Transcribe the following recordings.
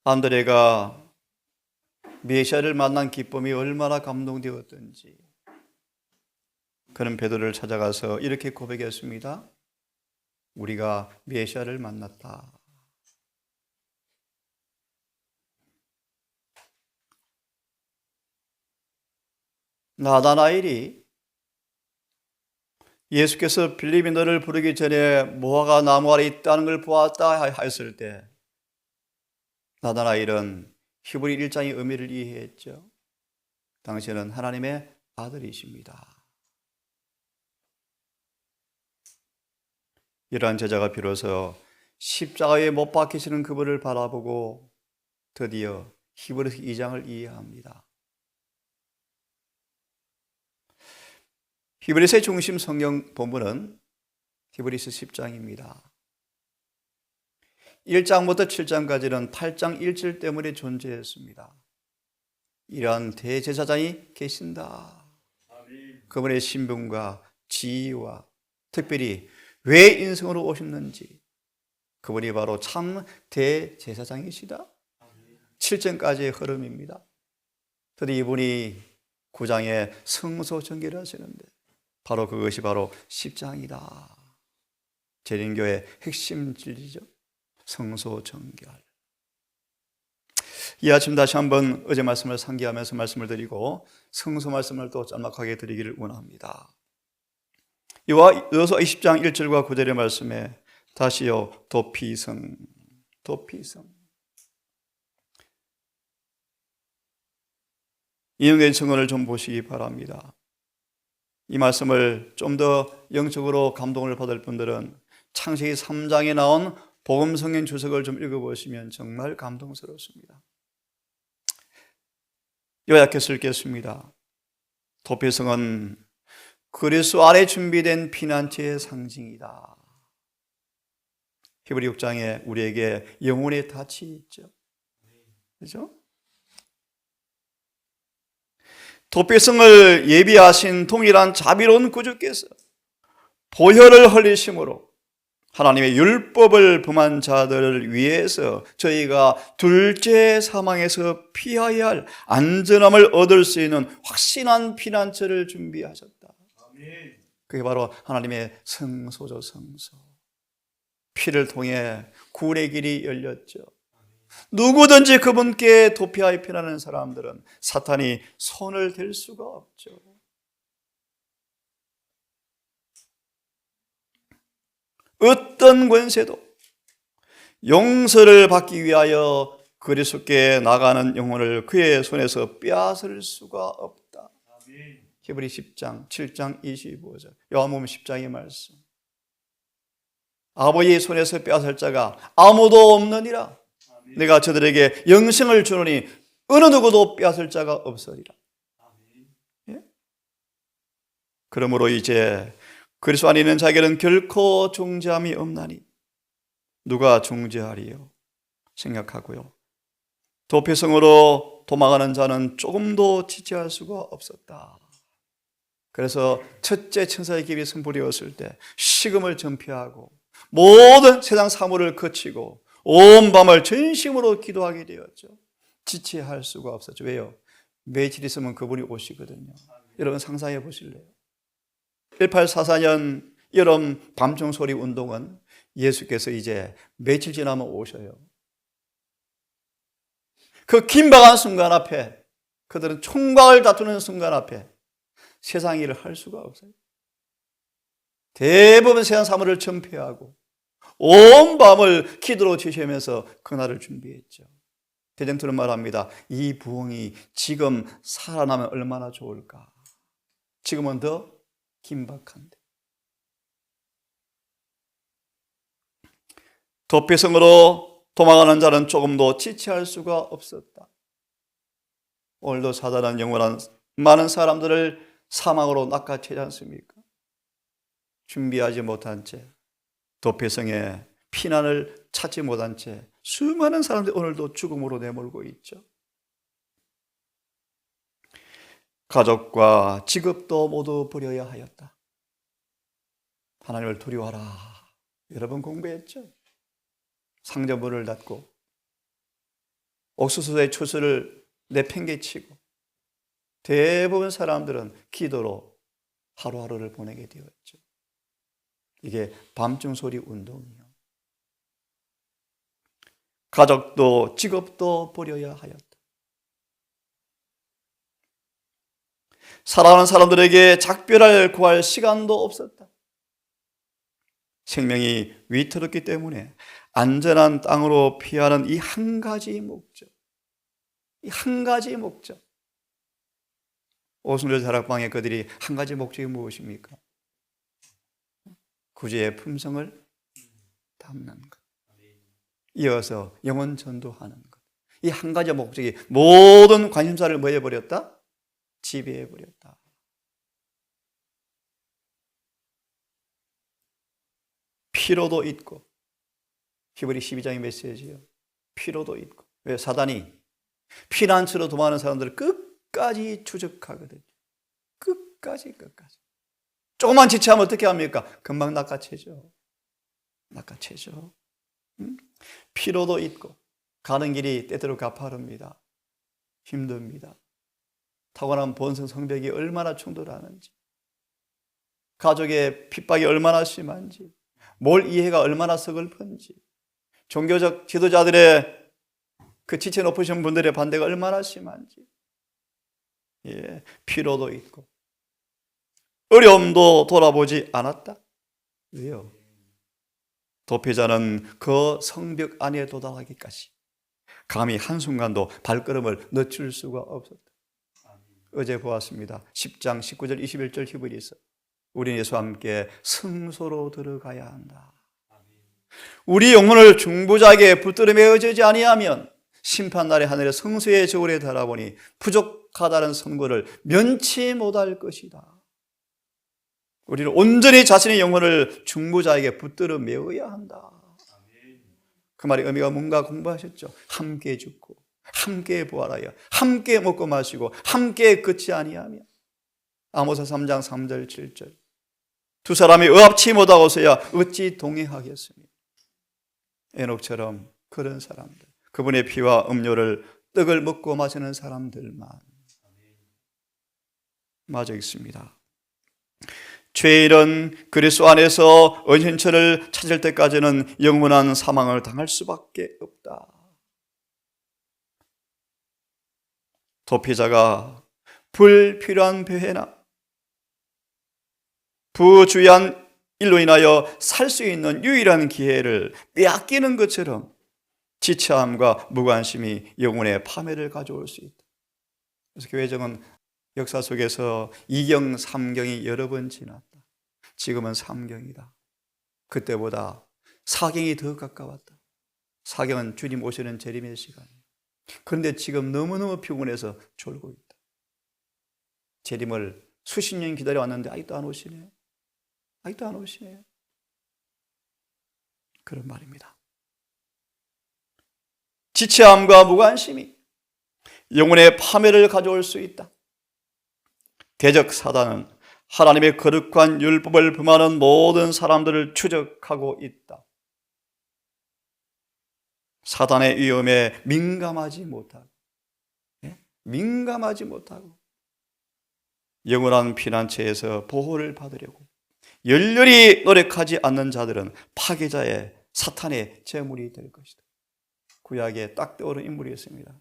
안드레가 메시아를 만난 기쁨이 얼마나 감동되었던지 그는 베드로를 찾아가서 이렇게 고백했습니다. 우리가 메시아를 만났다. 나다나엘이 예수께서 빌립이 너를 부르기 전에 무화과 나무 아래 있다는 걸 보았다 하였을 때 나다나엘은 히브리 1장의 의미를 이해했죠. 당신은 하나님의 아들이십니다. 이러한 제자가 비로소 십자가에 못 박히시는 그분을 바라보고 드디어 히브리서 2장을 이해합니다. 히브리서의 중심 성경 본문은 히브리서 10장입니다. 1장부터 7장까지는 8장 1절 때문에 존재했습니다. 이러한 대제사장이 계신다. 그분의 신분과 지위와 특별히 왜 인생으로 오셨는지, 그분이 바로 참 대제사장이시다. 7장까지의 흐름입니다. 그런데 이분이 9장에 성소정결을 하시는데 바로 그것이 바로 10장이다. 재림교의 핵심 진리죠. 성소정결. 이 아침 다시 한번 어제 말씀을 상기하면서 말씀을 드리고 성소 말씀을 또 짤막하게 드리기를 원합니다. 이와 여호수아 20장 1절과 9절의 말씀에 다시요 도피성. 인용된 성언을 좀 보시기 바랍니다. 이 말씀을 좀 더 영적으로 감동을 받을 분들은 창세기 3장에 나온 복음성경 주석을 좀 읽어보시면 정말 감동스럽습니다. 요약해 읽겠습니다. 도피성은 그리스도 안에 준비된 피난처의 상징이다. 히브리 6장에 우리에게 영혼의 닻이 있죠. 그렇죠? 도피성을 예비하신 동일한 자비로운 구주께서 보혈을 흘리심으로 하나님의 율법을 범한 자들을 위해서 저희가 둘째 사망에서 피하여야 할 안전함을 얻을 수 있는 확신한 피난처를 준비하셨다. 그게 바로 하나님의 성소죠. 성소. 피를 통해 구원의 길이 열렸죠. 누구든지 그분께 도피하여 피하는 사람들은 사탄이 손을 댈 수가 없죠. 어떤 권세도 용서를 받기 위하여 그리스도께 나가는 영혼을 그의 손에서 빼앗을 수가 없다. 히브리 10장 7장 25절 요한복음 10장의 말씀. 아버지의 손에서 빼앗을 자가 아무도 없느니라. 내가 저들에게 영생을 주노니 어느 누구도 빼앗을 자가 없으리라. 예? 그러므로 이제 그리스도 안에 있는 자에게는 결코 중재함이 없나니 누가 중재하리요? 생각하고요. 도피성으로 도망가는 자는 조금도 지체할 수가 없었다. 그래서 첫째 천사의 기비 선포되었을 때 식음을 전폐하고 모든 세상 사물을 거치고 온 밤을 전심으로 기도하게 되었죠. 지체할 수가 없었죠. 왜요? 며칠 있으면 그분이 오시거든요. 여러분 상상해 보실래요? 1844년 여름 밤중소리 운동은 예수께서 이제 며칠 지나면 오셔요. 그 긴박한 순간 앞에 그들은 총각을 다투는 순간 앞에 세상 일을 할 수가 없어요. 대부분 세상 사물을 전폐하고 온 밤을 기도로 지시하면서 그날을 준비했죠. 대장투는 말합니다. 이 부흥이 지금 살아나면 얼마나 좋을까. 지금은 더 긴박한데. 도피성으로 도망가는 자는 조금도 지체할 수가 없었다. 오늘도 사단은 영원한 많은 사람들을 사망으로 낚아채지 않습니까? 준비하지 못한 채 도피성에 피난을 찾지 못한 채 수많은 사람들이 오늘도 죽음으로 내몰고 있죠. 가족과 직업도 모두 버려야 하였다. 하나님을 두려워하라. 여러분 공부했죠? 상점문을 닫고 옥수수의 추수를 내팽개치고 대부분 사람들은 기도로 하루하루를 보내게 되었죠. 이게 밤중 소리 운동이요. 가족도 직업도 버려야 하였다. 사랑하는 사람들에게 작별을 구할 시간도 없었다. 생명이 위태롭기 때문에 안전한 땅으로 피하는 이 한 가지 목적, 이 한 가지 목적. 오순절 다락방에 그들이 한 가지 목적이 무엇입니까? 구주의 품성을 담는 것, 이어서 영혼 전도하는 것. 이 한 가지 목적이 모든 관심사를 뭐 해버렸다? 지배해버렸다. 피로도 있고, 히브리 12장의 메시지예요. 피로도 있고. 왜? 사단이 피난처로 도망하는 사람들을 끝까지 추적하거든요. 끝까지. 조금만 지체하면 어떻게 합니까? 금방 낚아채죠. 피로도 있고, 가는 길이 때때로 가파릅니다. 힘듭니다. 타고난 본성 성벽이 얼마나 충돌하는지, 가족의 핍박이 얼마나 심한지, 뭘 이해가 얼마나 서글픈지, 종교적 지도자들의 그 지체 높으신 분들의 반대가 얼마나 심한지, 피로도 있고 어려움도 돌아보지 않았다. 왜요? 도피자는 그 성벽 안에 도달하기까지 감히 한순간도 발걸음을 늦출 수가 없었다. 어제 보았습니다. 10장 19절 21절 히브리서. 우리는 예수와 함께 성소로 들어가야 한다. 우리 영혼을 중보자에게 붙들어 매어지지 아니하면 심판날의 하늘의 성소의 저울에 달아보니 부족하다는 선고를 면치 못할 것이다. 우리는 온전히 자신의 영혼을 중보자에게 붙들어 메어야 한다. 그 말의 의미가 뭔가 공부하셨죠? 함께 죽고 함께 부활하여 함께 먹고 마시고 함께 끝이 아니하며. 아모스 3장 3절 7절. 두 사람이 의합치 못하고서야 어찌 동행하겠으며. 에녹처럼 그런 사람들, 그분의 피와 음료를 떡을 먹고 마시는 사람들만 마저 있습니다. 죄인은 그리스도 안에서 은신처를 찾을 때까지는 영원한 사망을 당할 수밖에 없다. 도피자가 불필요한 배회나 부주의한 일로 인하여 살 수 있는 유일한 기회를 빼앗기는 것처럼 지체함과 무관심이 영혼의 파멸을 가져올 수 있다. 그래서 교회정은 역사 속에서 2경, 3경이 여러 번 지났다. 지금은 3경이다. 그때보다 4경이 더 가까웠다. 4경은 주님 오시는 재림의 시간이에요. 그런데 지금 너무너무 피곤해서 졸고 있다. 재림을 수십 년 기다려왔는데 아직도 안 오시네요. 그런 말입니다. 지체함과 무관심이 영혼의 파멸을 가져올 수 있다. 대적 사단은 하나님의 거룩한 율법을 범하는 모든 사람들을 추적하고 있다. 사단의 위험에 민감하지 못하고 영원한 피난처에서 보호를 받으려고 열렬히 노력하지 않는 자들은 파괴자의 사탄의 제물이 될 것이다. 구약에 딱 떠오르는 인물이었습니다.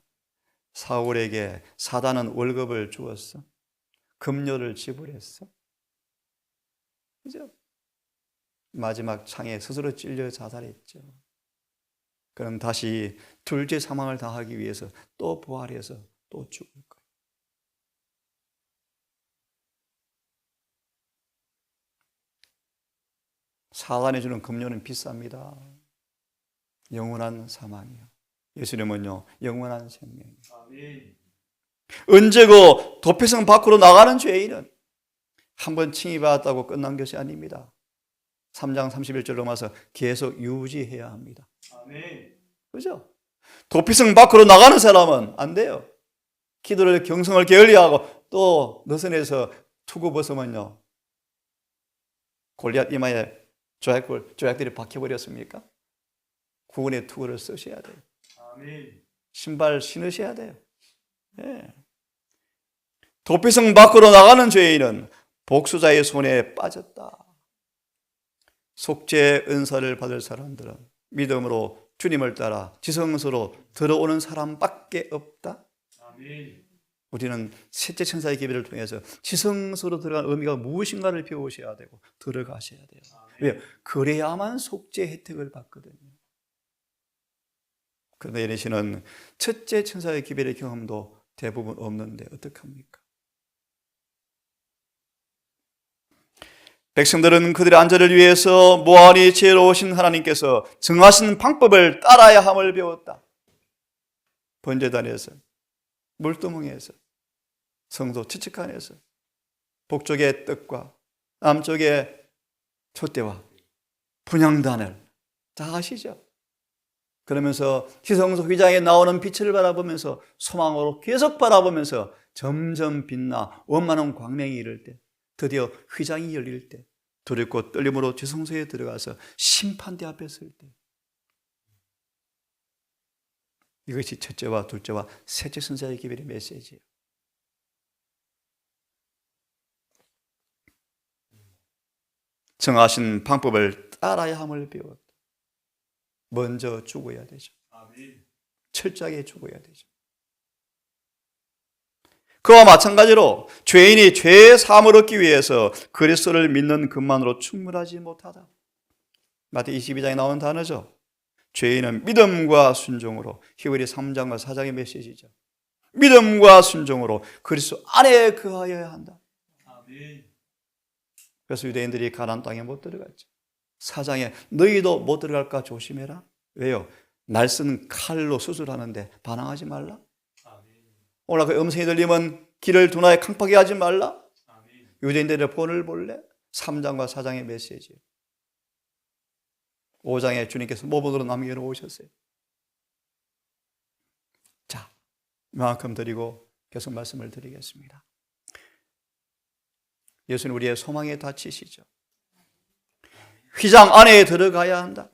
사울에게 사단은 월급을 주었어. 급료를 지불했어. 그죠? 마지막 창에 스스로 찔려 자살했죠. 그럼 다시 둘째 사망을 당하기 위해서 또 부활해서 또 죽을 거예요. 사단이 주는 급료는 비쌉니다. 영원한 사망이요. 예수님은요, 영원한 생명이요. 아멘. 언제고 도피성 밖으로 나가는 죄인은 한번 칭의받았다고 끝난 것이 아닙니다. 3장 31절로 와서 계속 유지해야 합니다. 아멘. 그죠? 도피성 밖으로 나가는 사람은 안 돼요. 기도를 경성을 게을리하고 또 느슨해서 투구 벗으면요, 골리앗 이마에 조약들이 박혀버렸습니까? 구원의 투구를 쓰셔야 돼요. 아멘. 신발 신으셔야 돼요. 예. 도피성 밖으로 나가는 죄인은 복수자의 손에 빠졌다. 속죄 은사를 받을 사람들은 믿음으로 주님을 따라 지성소로 들어오는 사람밖에 없다. 아멘. 우리는 셋째 천사의 기별을 통해서 지성소로 들어간 의미가 무엇인가를 배우셔야 되고 들어가셔야 돼요. 왜요? 그래야만 속죄 혜택을 받거든요. 그런데 예린 씨는 첫째 천사의 기별의 경험도 대부분 없는데 어떡합니까? 백성들은 그들의 안전을 위해서 무한히 지혜로우신 하나님께서 정하신 방법을 따라야 함을 배웠다. 번제단에서, 물두멍에서, 성소 치측간에서, 북쪽의 떡과 남쪽의 촛대와 분향단을 다 아시죠? 그러면서 지성소 휘장에 나오는 빛을 바라보면서 소망으로 계속 바라보면서 점점 빛나 원만한 광명이 이를 때, 드디어 휘장이 열릴 때, 두렵고 떨림으로 지성소에 들어가서 심판대 앞에 설 때, 이것이 첫째와 둘째와 셋째 천사의 기별의 메시지예요. 정하신 방법을 따라야 함을 배웠다. 먼저 죽어야 되죠. 아멘. 철저하게 죽어야 되죠. 그와 마찬가지로 죄인이 죄의 사함을 얻기 위해서 그리스도를 믿는 것만으로 충분하지 못하다. 마태복음 22장에 나오는 단어죠. 죄인은 믿음과 순종으로, 히브리 3장과 4장의 메시지죠. 믿음과 순종으로 그리스도 안에 거하여야 한다. 아멘. 그래서 유대인들이 가나안 땅에 못 들어갔죠. 4장에 너희도 못 들어갈까 조심해라. 왜요? 날쌘 칼로 수술하는데 반항하지 말라. 오늘 그 음성이 들리면 길을 둔하에 강팍하게 하지 말라. 유대인들의 본을 볼래? 3장과 4장의 메시지. 5장에 주님께서 모범으로 남겨놓으셨어요. 자, 이만큼 드리고 계속 말씀을 드리겠습니다. 예수는 우리의 소망의 닻이시죠. 휘장 안에 들어가야 한다.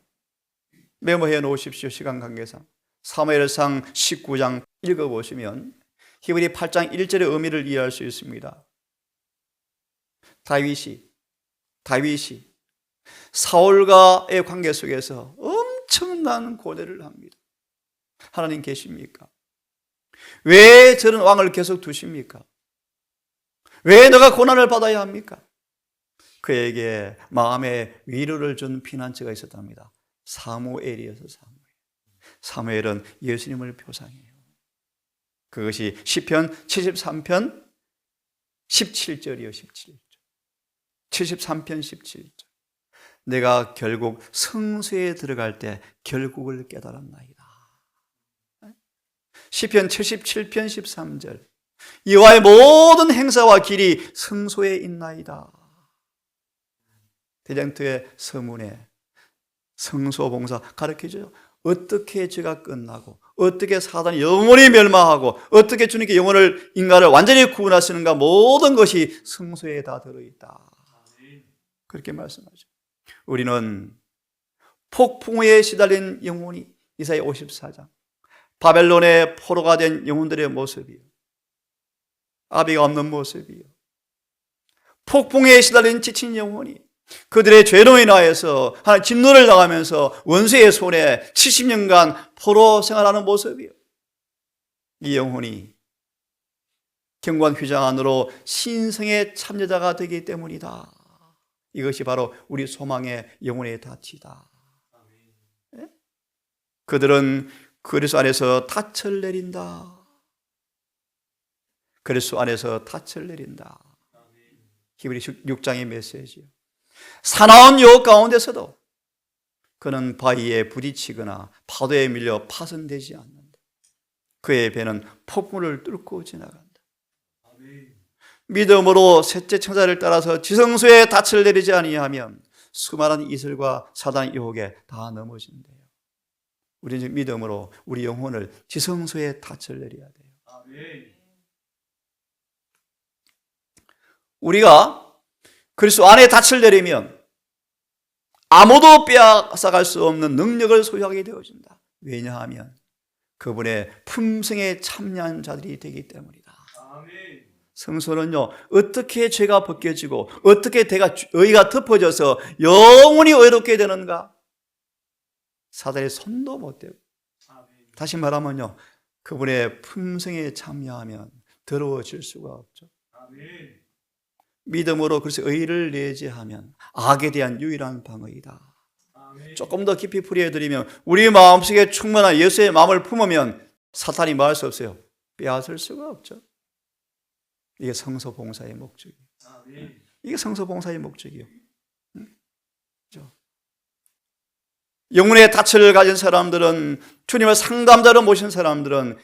메모해 놓으십시오. 시간 관계상. 사무엘상 19장 읽어보시면 히브리 8장 1절의 의미를 이해할 수 있습니다. 다윗이 사울과의 관계 속에서 엄청난 고뇌를 합니다. 하나님 계십니까? 왜 저런 왕을 계속 두십니까? 왜 내가 고난을 받아야 합니까? 그에게 마음의 위로를 준 피난처가 있었답니다. 사무엘이어서 사무엘은 예수님을 표상해요. 그것이 시편 73편 17절이요. 17절. 73편 17절. 내가 결국 성소에 들어갈 때 결국을 깨달았나이다. 시편 77편 13절. 여호와의 모든 행사와 길이 성소에 있나이다. 대장터의 서문에 성소 봉사 가르쳐줘요. 어떻게 죄가 끝나고 어떻게 사단이 영원히 멸망하고 어떻게 주님께 인간을 완전히 구원하시는가 모든 것이 성소에 다 들어있다. 그렇게 말씀하죠. 우리는 폭풍우에 시달린 영혼이 이사야 54장 바벨론의 포로가 된 영혼들의 모습이요. 아비가 없는 모습이요. 폭풍에 시달린 지친 영혼이 그들의 죄로 인하여서 하나님 진노를 당하면서 원수의 손에 70년간 포로 생활하는 모습이요. 이 영혼이 경관 휘장 안으로 신성의 참여자가 되기 때문이다. 이것이 바로 우리 소망의 영혼의 닻이다. 그들은 그리스도 안에서 닻을 내린다. 그리스도 안에서 닻을 내린다. 히브리 6장의 메시지요. 사나운 유혹 가운데서도 그는 바위에 부딪히거나 파도에 밀려 파손되지 않는다. 그의 배는 폭풍을 뚫고 지나간다. 믿음으로 셋째 천사를 따라서 지성소에 닻을 내리지 아니하면 수많은 이슬과 사단의 유혹에 다 넘어진대요. 우리는 믿음으로 우리 영혼을 지성소에 닻을 내려야 돼요. 우리가 그리스도 안에 닻을 내리면 아무도 빼앗아갈 수 없는 능력을 소유하게 되어진다. 왜냐하면 그분의 품성에 참여한 자들이 되기 때문이다. 아멘. 성소는요, 어떻게 죄가 벗겨지고 어떻게 의가 덮어져서 영원히 의롭게 되는가? 사단의 손도 못 대고. 아멘. 다시 말하면요, 그분의 품성에 참여하면 더러워질 수가 없죠. 아멘. 믿음으로 그래서 의를 내재하면 악에 대한 유일한 방어이다. 아멘. 조금 더 깊이 풀이해드리면 우리 마음속에 충만한 예수의 마음을 품으면 사탄이 뭐 할 수 없어요. 빼앗을 수가 없죠. 이게 성소 봉사의 목적이에요. 아멘. 이게 성소 봉사의 목적이에요. 그렇죠? 영혼의 다처를 가진 사람들은, 주님을 상담자로 모신 사람들은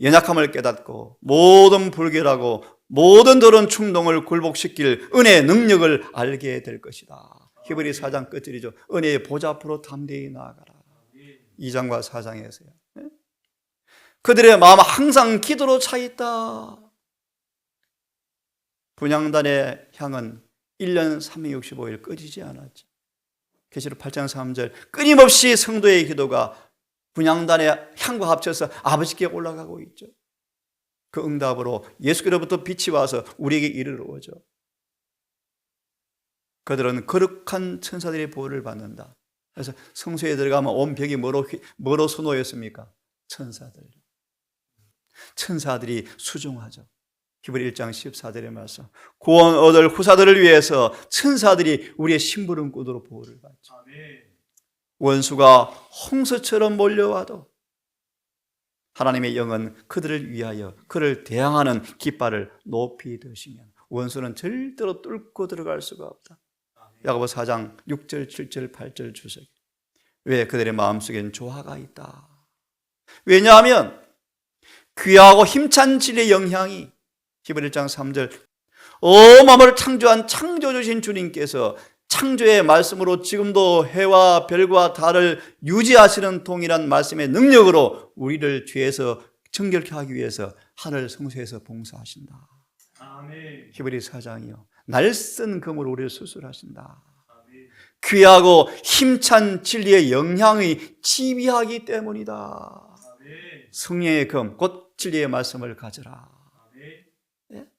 연약함을 깨닫고 모든 불결하고 모든 더러운 충동을 굴복시킬 은혜의 능력을 알게 될 것이다. 히브리 4장 끝절이죠. 은혜의 보좌 앞으로 담대히 나아가라. 2장과 4장에서요. 그들의 마음은 항상 기도로 차 있다. 분향단의 향은 1년 365일 꺼지지 않았죠. 계시록 8장 3절, 끊임없이 성도의 기도가 분향단의 향과 합쳐서 아버지께 올라가고 있죠. 그 응답으로 예수께로부터 빛이 와서 우리에게 이르러오죠. 그들은 거룩한 천사들의 보호를 받는다. 그래서 성소에 들어가면 온 벽이 뭐로 수놓였습니까? 천사들. 천사들이 수종하죠. 히브리 1장 14절의 말씀. 구원 얻을 후사들을 위해서 천사들이 우리의 심부름꾼으로 보호를 받죠. 아멘. 원수가 홍수처럼 몰려와도 하나님의 영은 그들을 위하여 그를 대항하는 깃발을 높이 드시면 원수는 절대로 뚫고 들어갈 수가 없다. 야고보 4장 6절, 7절, 8절 주석. 왜? 그들의 마음속엔 조화가 있다. 왜냐하면 귀하고 힘찬 진리의 영향이 히브리 1장 3절 마음을 창조한 창조주신 주님께서 창조의 말씀으로 지금도 해와 별과 달을 유지하시는 동일한 말씀의 능력으로 우리를 죄에서 정결케 하기 위해서 하늘 성소에서 봉사하신다. 아멘. 히브리 4장이요. 날쌘 금으로 우리를 수술하신다. 아멘. 귀하고 힘찬 진리의 영향이 지배하기 때문이다. 아멘. 성령의 금, 곧 진리의 말씀을 가져라. 아멘.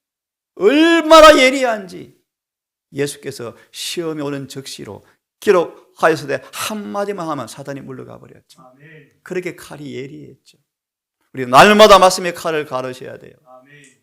얼마나 예리한지 예수께서 시험에 오는 적시로 기록하였을 때 한마디만 하면 사단이 물러가 버렸죠. 아멘. 그렇게 칼이 예리했죠. 우리 날마다 말씀의 칼을 가르셔야 돼요. 아멘.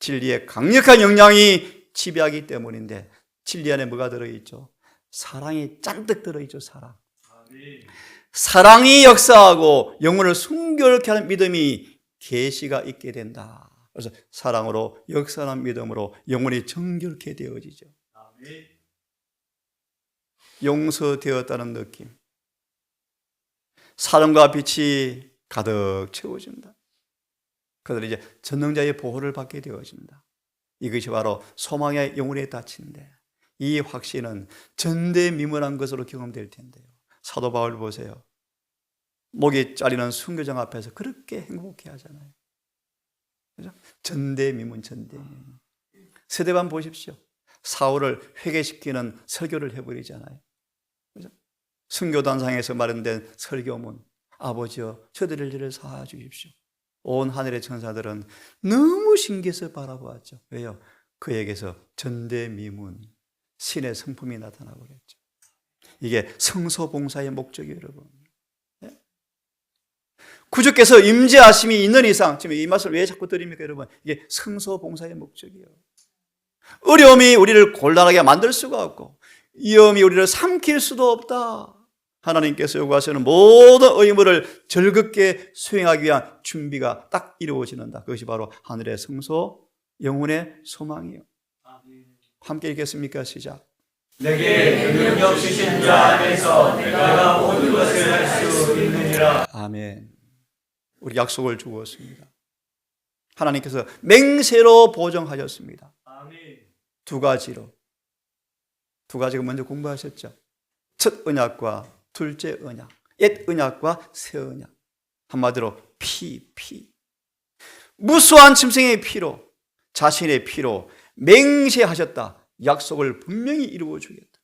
진리의 강력한 영향이 지배하기 때문인데 진리 안에 뭐가 들어있죠? 사랑이 잔뜩 들어있죠. 사랑. 아멘. 사랑이 역사하고 영혼을 순결케 하는 믿음이 계시가 있게 된다. 그래서 사랑으로 역사하는 믿음으로 영혼이 정결케 되어지죠. 아멘. 용서되었다는 느낌. 사랑과 빛이 가득 채워진다. 그들은 이제 전능자의 보호를 받게 되어진다. 이것이 바로 소망의 영혼의 닻인데 이 확신은 전대미문한 것으로 경험될 텐데요. 사도 바울 보세요. 목이 잘리는 순교장 앞에서 그렇게 행복해 하잖아요. 그죠? 전대미문. 스데반 보십시오. 사울을 회개시키는 설교를 해버리잖아요. 그죠? 순교단상에서 마련된 설교문. 아버지여 저들을 죄를 사하여 주십시오. 온 하늘의 천사들은 너무 신기해서 바라보았죠. 왜요? 그에게서 전대미문, 신의 성품이 나타나 버렸죠. 이게 성소봉사의 목적이에요, 여러분. 구주께서 임재하심이 있는 이상, 지금 이 말씀을 왜 자꾸 드립니까, 여러분? 이게 성소봉사의 목적이에요. 어려움이 우리를 곤란하게 만들 수가 없고 위험이 우리를 삼킬 수도 없다. 하나님께서 요구하시는 모든 의무를 즐겁게 수행하기 위한 준비가 딱 이루어지는다. 그것이 바로 하늘의 성소, 영혼의 소망이에요. 아멘. 함께 읽겠습니까? 시작. 내게 능력 주신 자 안에서 내가 모든 것을 할 수 있느니라. 아멘. 우리 약속을 주었습니다. 하나님께서 맹세로 보정하셨습니다. 아멘. 두 가지가 먼저 공부하셨죠. 첫 언약과 둘째 언약, 옛 언약과 새 언약. 한마디로 피. 무수한 짐승의 피로, 자신의 피로 맹세하셨다. 약속을 분명히 이루어 주겠다.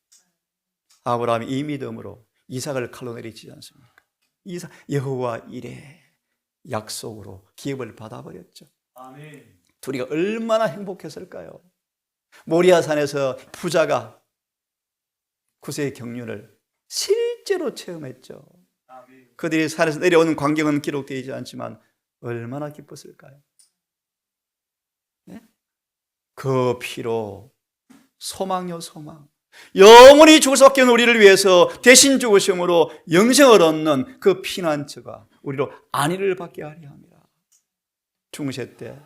아브라함이 이 믿음으로 이삭을 칼로 내리지 않습니까? 여호와 이레 약속으로 기업을 받아버렸죠. 아멘. 둘이가 얼마나 행복했을까요? 모리아산에서 부자가 구세의 경륜을 실제로 체험했죠. 아멘. 그들이 산에서 내려오는 광경은 기록되지 않지만 얼마나 기뻤을까요? 네? 그 피로 소망요 소망, 영원히 죽을 수밖에 없는 우리를 위해서 대신 죽으심으로 영생을 얻는 그 피난처가 우리로 안위를 받게 하려 합니다. 중세 때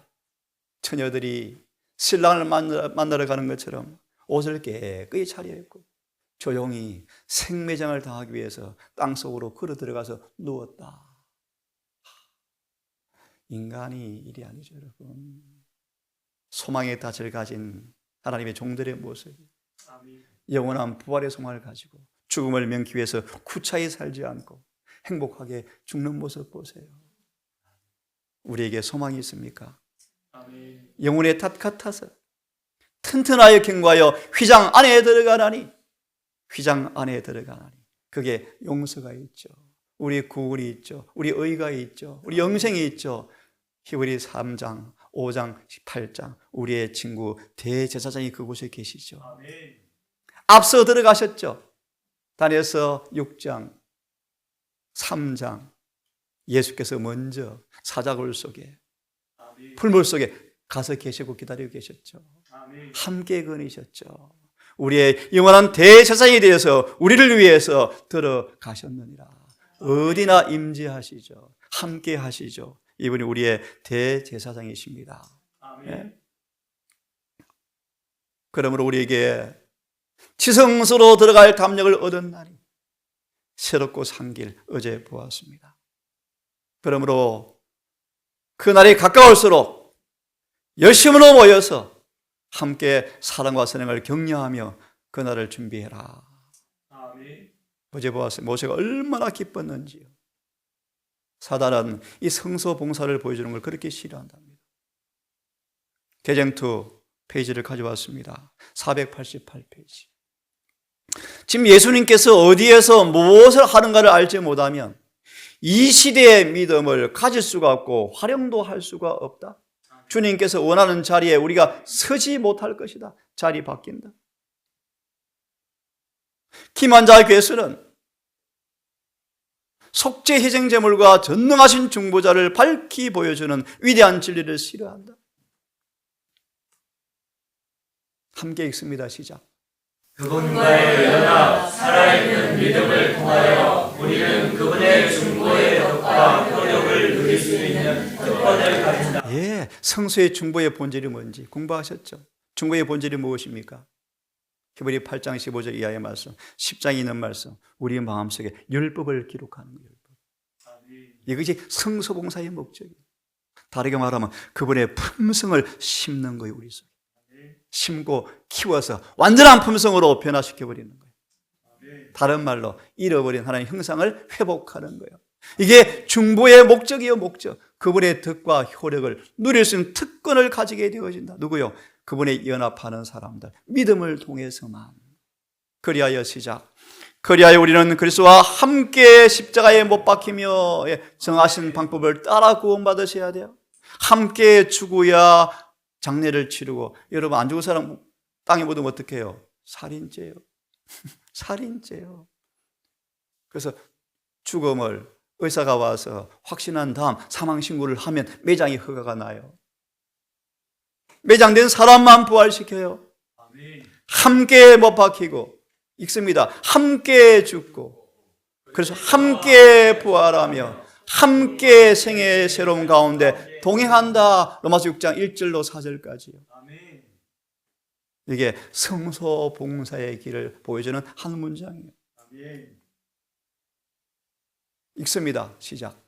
처녀들이 신랑을 만나러 가는 것처럼 옷을 깨끗이 차려입고 조용히 생매장을 당하기 위해서 땅속으로 걸어 들어가서 누웠다. 인간이 일이 아니죠, 여러분. 소망의 닻을 가진 하나님의 종들의 모습, 영원한 부활의 소망을 가지고 죽음을 면기 위해서 구차히 살지 않고 행복하게 죽는 모습 보세요. 우리에게 소망이 있습니까? 아멘. 영혼의 탓 같아서 튼튼하여 견고하여 휘장 안에 들어가나니, 휘장 안에 들어가나니 그게 용서가 있죠. 우리 구원이 있죠. 우리 의가 있죠. 우리 영생이 있죠. 히브리 3장, 5장, 18장 우리의 친구 대제사장이 그곳에 계시죠. 아멘. 앞서 들어가셨죠. 다니엘서 6장, 3장 예수께서 먼저 사자굴 속에 아멘. 풀물 속에 가서 계시고 기다리고 계셨죠. 아멘. 함께 거니셨죠. 우리의 영원한 대제사장이 되어서 우리를 위해서 들어가셨느니라. 어디나 임재하시죠. 함께 하시죠. 이분이 우리의 대제사장이십니다. 아멘. 네? 그러므로 우리에게 지성소로 들어갈 담력을 얻었나니 새롭고 산 길 어제 보았습니다. 그러므로 그날이 가까울수록 열심으로 모여서 함께 사랑과 선행을 격려하며 그날을 준비해라. 아멘. 어제 보았어요. 모세가 얼마나 기뻤는지요. 사단은 이 성소 봉사를 보여주는 걸 그렇게 싫어한답니다. 개정투 페이지를 가져왔습니다. 488페이지. 지금 예수님께서 어디에서 무엇을 하는가를 알지 못하면 이 시대의 믿음을 가질 수가 없고 활용도 할 수가 없다. 주님께서 원하는 자리에 우리가 서지 못할 것이다. 자리 바뀐다. 김한자 교수는 속죄 희생제물과 전능하신 중보자를 밝히 보여주는 위대한 진리를 싫어한다. 함께 읽습니다. 시작. 그분과의 연합, 살아있는 믿음을 통하여 우리는 그분의 중보의 덕과 효력을 누릴 수 있는 특권을 가진다. 예, 성소의 중보의 본질이 뭔지 공부하셨죠? 중보의 본질이 무엇입니까? 히브리 8장 15절 이하의 말씀, 10장에 있는 말씀, 우리 마음속에 율법을 기록하는 거예요. 이것이 성소봉사의 목적이에요. 다르게 말하면 그분의 품성을 심는 거예요. 우리 속에 심고 키워서 완전한 품성으로 변화시켜버리는 거예요. 다른 말로 잃어버린 하나님의 형상을 회복하는 거예요. 이게 중보의 목적이에요. 목적. 그분의 덕과 효력을 누릴 수 있는 특권을 가지게 되어진다. 누구요? 그분의 연합하는 사람들, 믿음을 통해서만. 그리하여 시작. 그리하여 우리는 그리스도와 함께 십자가에 못 박히며 정하신 방법을 따라 구원받으셔야 돼요. 함께 죽어야 장례를 치르고, 여러분 안 죽은 사람 땅에 묻으면 어떻게 해요? 살인죄요. 살인죄요. 그래서 죽음을 의사가 와서 확신한 다음 사망 신고를 하면 매장이 허가가 나요. 매장된 사람만 부활시켜요. 함께 못 박히고 읽습니다. 함께 죽고 그래서 함께 부활하며 함께 생애의 새로운 가운데 동행한다. 로마서 6장 1절로 4절까지요. 이게 성소 봉사의 길을 보여주는 한 문장이에요. 읽습니다. 시작.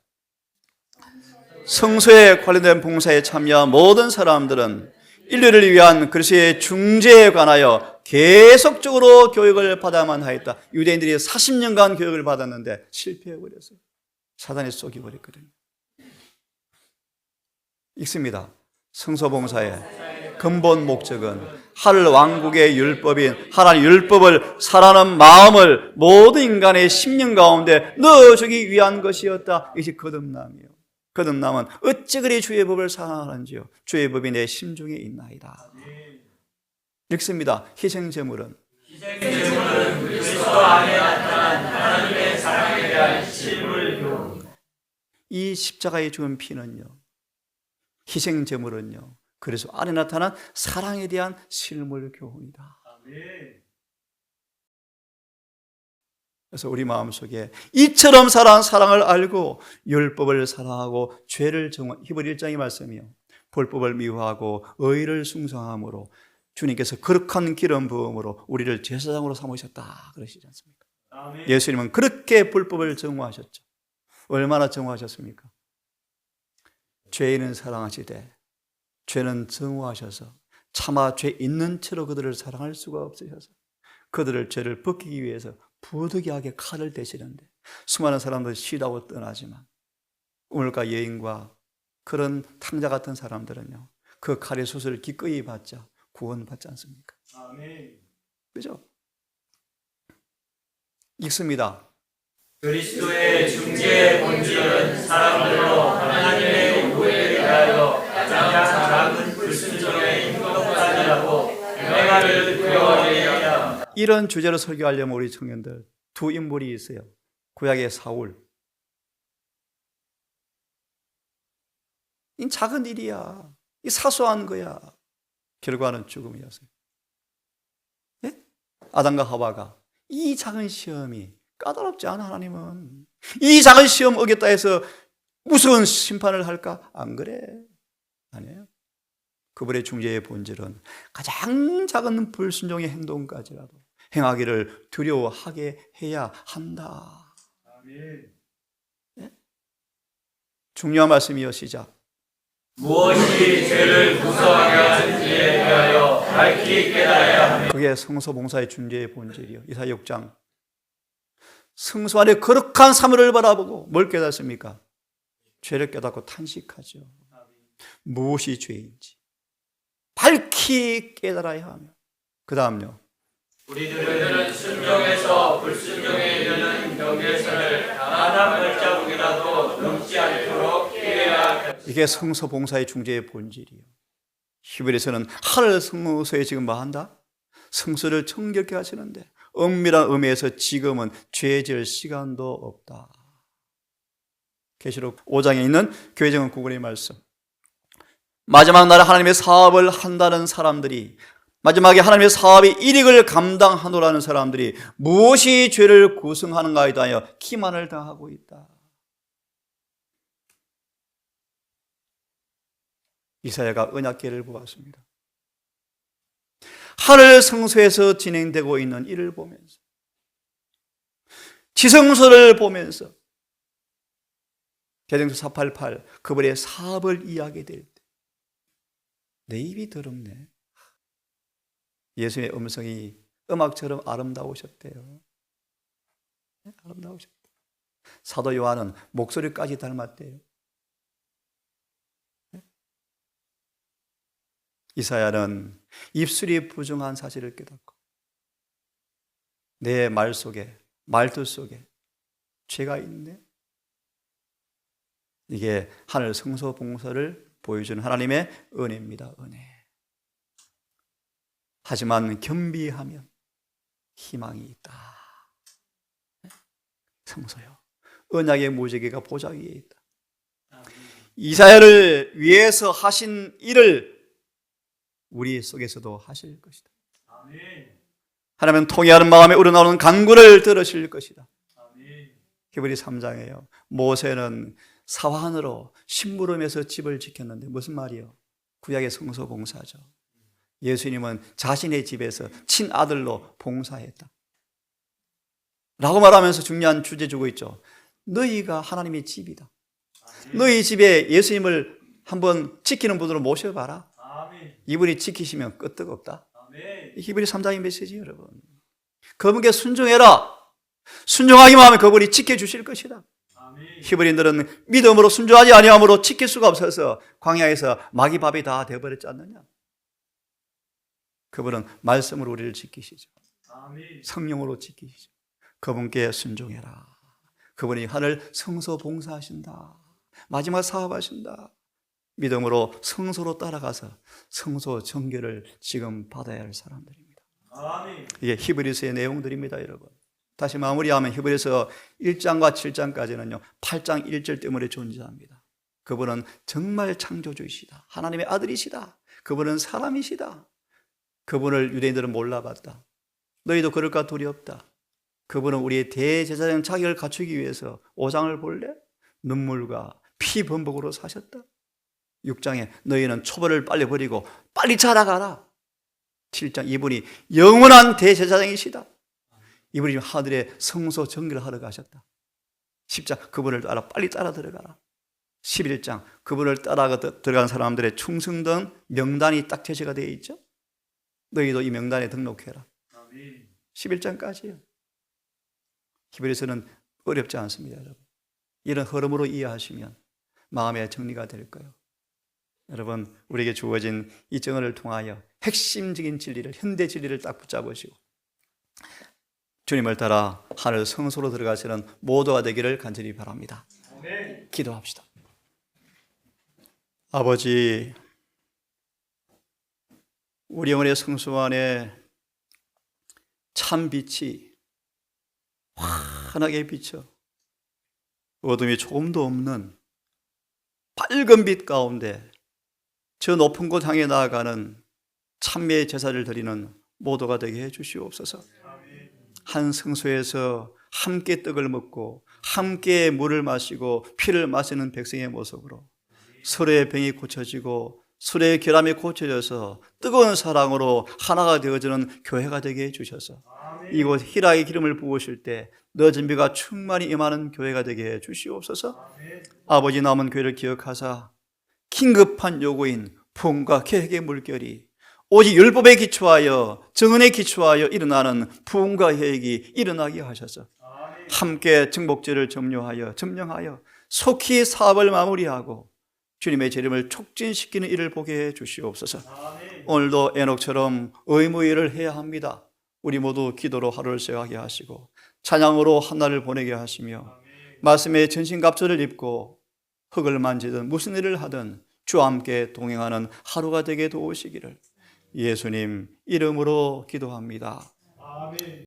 성소에 관련된 봉사에 참여한 모든 사람들은 인류를 위한 그리스도의 중재에 관하여 계속적으로 교육을 받아야만 하였다. 유대인들이 40년간 교육을 받았는데 실패해버렸어요. 사단이 쏘기버렸거든요. 읽습니다. 성소봉사의 근본 목적은 하늘 왕국의 율법인 하나님 율법을 사랑하는 마음을 모든 인간의 심령 가운데 넣어주기 위한 것이었다. 이것이 거듭남이요. 거듭남은 어찌 그리 주의 법을 사랑하는지요. 주의 법이 내 심중에 있나이다. 읽습니다. 희생제물은 그리스도 안에 나타난 하나님의 사랑에 대한 실물. 이 십자가에 죽은 피는요, 희생제물은요, 그래서 안에 나타난 사랑에 대한 실물 교훈이다. 그래서 우리 마음속에 이처럼 사랑을 알고 율법을 사랑하고 죄를 정한 히브리 1장의 말씀이요, 불법을 미워하고 의를 숭상함으로 주님께서 거룩한 기름 부음으로 우리를 제사장으로 삼으셨다 그러시지 않습니까? 아멘. 예수님은 그렇게 불법을 정화하셨죠. 얼마나 정화하셨습니까? 죄인은 사랑하시되 죄는 정화하셔서 차마 죄 있는 채로 그들을 사랑할 수가 없으셔서 그들을 죄를 벗기기 위해서 부득이하게 칼을 대시는데 수많은 사람들이 쉬다고 떠나지만 우물가 여인과 그런 탕자 같은 사람들은요, 그 칼의 수술을 기꺼이 받자 구원받지 않습니까? 아멘. 그죠? 읽습니다. 그리스도의 중재의 본질은 사람들로 하나님의 요구에 대하여 가장 작은 불순종의 행동까지라고 행하를 배워내야. 이런 주제로 설교하려면 우리 청년들 두 인물이 있어요. 구약의 사울. 이 작은 일이야. 이 사소한 거야. 결과는 죽음이었어요. 네? 아담과 하와가 이 작은 시험이 까다롭지 않아. 하나님은 이 작은 시험 어겼다 해서 무서운 심판을 할까? 안 그래. 아니에요. 그분의 중재의 본질은 가장 작은 불순종의 행동까지라도 행하기를 두려워하게 해야 한다. 아멘. 네? 중요한 말씀이요. 시작. 무엇이 죄를 무서워하게 하는지에 대하여 밝히 깨달아야 합니다. 그게 성소봉사의 중재의 본질이요. 이사야 6장. 성소 안에 거룩한 사물을 바라보고 뭘 깨닫습니까? 죄를 깨닫고 탄식하죠. 무엇이 죄인지 밝히 깨달아야 하며, 그 다음요, 우리들은 순종에서 불순종에 이르는 경계선을 단 한 발자국이라도 넘지 않도록 피해야 합니다. 이게 성소봉사의 중재의 본질이요. 히브리서는 하늘 성소에 지금 뭐 한다? 성소를 정결케 하시는데 엄밀한 의미에서 지금은 죄 지을 시간도 없다. 계시록 5장에 있는 교회정원 9권의 말씀. 마지막 날에 하나님의 사업을 한다는 사람들이, 마지막에 하나님의 사업의 일익을 감당하노라는 사람들이 무엇이 죄를 구성하는가에 대하여 기만을 당하고 있다. 이사야가 언약궤를 보았습니다. 하늘 성소에서 진행되고 있는 일을 보면서, 지성소를 보면서 계명서 488 그분의 사업을 이야기될 때 내 입이 더럽네. 예수님의 음성이 음악처럼 아름다우셨대요. 아름다우셨대요. 사도 요한은 목소리까지 닮았대요. 이사야는 입술이 부정한 사실을 깨닫고 내 말 속에, 말투 속에 죄가 있네. 이게 하늘 성소 봉사를 보여주는 하나님의 은혜입니다. 은혜. 하지만 겸비하면 희망이 있다. 성소요, 언약의 무지개가 보좌 위에 있다. 이사야를 위해서 하신 일을 우리 속에서도 하실 것이다. 하나님은 통회하는 마음에 우러나오는 간구를 들으실 것이다. 히브리 3장에요. 모세는 사환으로 심부름해서 집을 지켰는데 무슨 말이요? 구약의 성소 봉사죠. 예수님은 자신의 집에서 친아들로 봉사했다 라고 말하면서 중요한 주제 주고 있죠. 너희가 하나님의 집이다. 너희 집에 예수님을 한번 지키는 분으로 모셔봐라. 이분이 지키시면 끄떡없다. 히브리 3장의 메시지 여러분. 그분께 순종해라. 순종하기만 하면 그분이 지켜주실 것이다. 히브리인들은 믿음으로 순종하지 아니함으로 지킬 수가 없어서 광야에서 마귀 밥이 다 되어버렸지 않느냐. 그분은 말씀으로 우리를 지키시죠. 아멘. 성령으로 지키시죠. 그분께 순종해라. 그분이 하늘 성소 봉사하신다. 마지막 사업하신다. 믿음으로 성소로 따라가서 성소 정결을 지금 받아야 할 사람들입니다. 아멘. 이게 히브리서의 내용들입니다, 여러분. 다시 마무리하면 히브리서 1장과 7장까지는요 8장 1절 때문에 존재합니다. 그분은 정말 창조주이시다. 하나님의 아들이시다. 그분은 사람이시다. 그분을 유대인들은 몰라봤다. 너희도 그럴까 두렵다. 그분은 우리의 대제사장 자격을 갖추기 위해서 오장을 볼래? 눈물과 피 범벅으로 사셨다. 6장에 너희는 초벌을 빨리 버리고 빨리 자라가라. 7장 이분이 영원한 대제사장이시다. 이분이 하늘의 성소 정결을 하러 가셨다. 10장 그분을 따라 빨리 따라 들어가라. 11장 그분을 따라 들어간 사람들의 충성된 명단이 딱 제시가 되어 있죠. 너희도 이 명단에 등록해라. 11장까지요. 히브리서는 어렵지 않습니다, 여러분. 이런 흐름으로 이해하시면 마음의 정리가 될 거예요. 여러분, 우리에게 주어진 이 정언을 통하여 핵심적인 진리를, 현대 진리를 딱 붙잡으시고 주님을 따라 하늘 성소로 들어가시는 모두가 되기를 간절히 바랍니다. 기도합시다. 아버지, 우리 영혼의 성소 안에 참 빛이 환하게 비쳐 어둠이 조금도 없는 밝은 빛 가운데 저 높은 곳 향해 나아가는 참매의 제사를 드리는 모두가 되게 해 주시옵소서. 한 성소에서 함께 떡을 먹고 함께 물을 마시고 피를 마시는 백성의 모습으로 서로의 병이 고쳐지고 서로의 결함이 고쳐져서 뜨거운 사랑으로 하나가 되어지는 교회가 되게 해주셔서 이곳 희락의 기름을 부으실 때 늦은 비가 충만히 임하는 교회가 되게 해주시옵소서. 아버지 남은 교회를 기억하사 긴급한 요구인 부흥과 계획의 물결이 오직 율법에 기초하여 정언에 기초하여 일어나는 부흥과 계획이 일어나게 하셔서 함께 정복제를 점령하여 속히 사업을 마무리하고 주님의 재림을 촉진시키는 일을 보게 해 주시옵소서. 오늘도 에녹처럼 의무의 일을 해야 합니다. 우리 모두 기도로 하루를 시작하게 하시고 찬양으로 한 날을 보내게 하시며 말씀의 전신갑주를 입고 흙을 만지든 무슨 일을 하든 주와 함께 동행하는 하루가 되게 도우시기를 예수님 이름으로 기도합니다. 아멘.